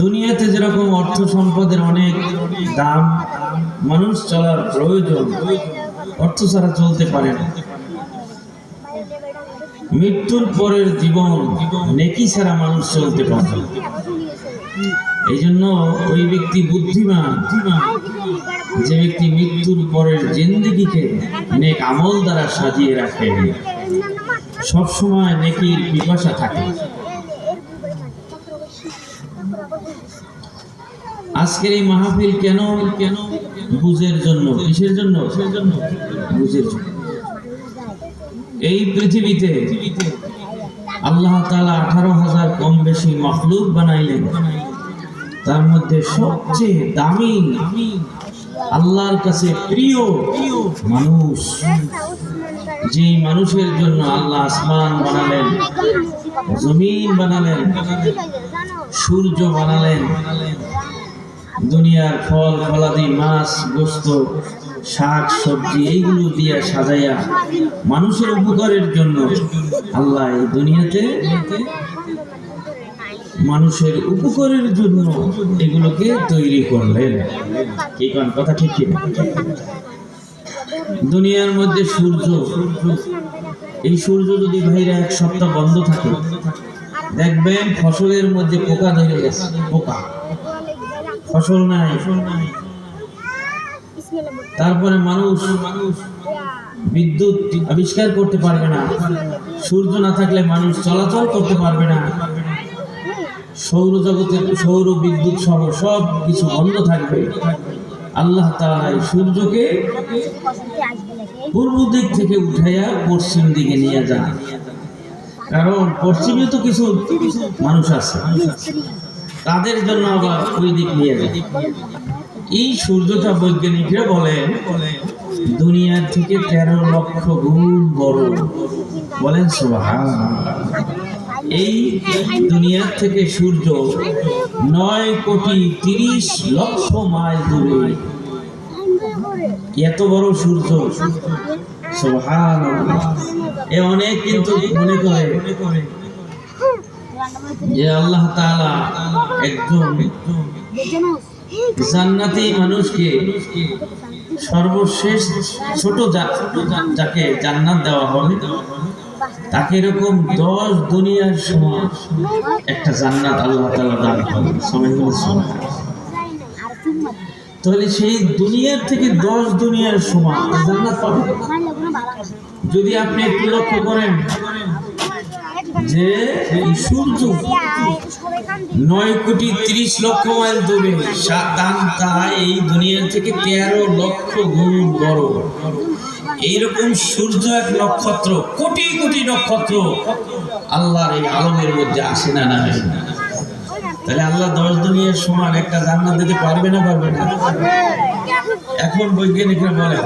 দুনিয়াতে যেরকম অর্থ সম্পদের অনেক দাম, মানুষ চলার প্রয়োজন, অর্থ ছাড়া চলতে পারে না। মৃত্যুর পরের জীবন নেকি ছাড়া মানুষ চলতে পারে না। এই জন্য ওই ব্যক্তি বুদ্ধিমান যে ব্যক্তি মৃত্যুর পরের জিন্দেগিকে নেক আমল দ্বারা সাজিয়ে রাখে, সবসময় নেকির পিপাসা থাকে। আজকের এই মাহফিল কেন? বুঝের জন্য। কিসের জন্য? বুঝের জন্য। এই পৃথিবীতে আল্লাহ তাআলা 18,000 কম বেশি মাখলুক বানাইলেন। তার মধ্যে সবচেয়ে দামি, আল্লাহর কাছে প্রিয় মানুষ, যেই মানুষের জন্য আল্লাহ আসমান বানালেন, জমিন বানালেন, সূর্য বানালেন, দুনিয়ার ফল ফলাদি, মাছ গোশত, শাক সবজি এইগুলো দিয়ে সাজাইয়া মানুষের উপকারের জন্য আল্লাহ এই দুনিয়াতে মানুষের উপকারের জন্য এগুলোকে তৈরি করলেন। কি কোন কথা ঠিক কি? দুনিয়ার মধ্যে সূর্য, এই সূর্য যদি ভাইরা এক সপ্তাহ বন্ধ থাকে, দেখবেন ফসলের মধ্যে পোকা ধরে গেছে। পোকা, ফসল নাই। তারপরে মানুষ বিদ্যুৎ আবিষ্কার করতে পারবে না। সূর্য না থাকলে মানুষ চলাচল করতে পারবে না। সৌরজগতের সৌর বিদ্যুৎ সহ সব কিছু বন্ধ থাকবে। আল্লাহ তাআলা সূর্যকে পূর্ব দিক থেকে উঠাইয়া পশ্চিম দিকে নিয়ে যান, কারণ পশ্চিমে তো কিছু মানুষ আছে, তাদের জন্য আবার ওই দিক নিয়ে যায়। এই সূর্যটা বৈজ্ঞানিকরা বলেন দুনিয়ার থেকে 13 লক্ষ গুণ বড়। বলেন সুবহানাল্লাহ। এই দুনিয়ার থেকে সূর্য 9,30,00,000 মাইল দূরে। এত বড় সূর্য, সুবহানাল্লাহ। এ অনেক কিন্তু মনে করে যে আল্লাহ তাআলা একজন জান্নাতি মানুষকে, সর্বশেষ ছোট যাকে জান্নাত দেওয়া হবে, তাকে এরকম 10 দুনিয়ার সমান একটা জান্নাত আল্লাহ তাআলা দান করবেন। তাহলে সেই দুনিয়ার থেকে 10 দুনিয়ার সমান জান্নাত পাবেন। যদি আপনি একটু লক্ষ্য করেন যে এই সূর্য 9,30,00,000 মাইল দূরে, এই দুনিয়ার থেকে 13 লক্ষ গুণ বড়। এইরকম সূর্য এক নক্ষত্র, কোটি কোটি নক্ষত্র আল্লাহর এই আলমের মধ্যে আসে না? না। তাহলে আল্লাহ 10 দুনিয়ার সমান একটা জান্নাত দিতে পারবে না? পারবে না। এখন বৈজ্ঞানিকরা বলে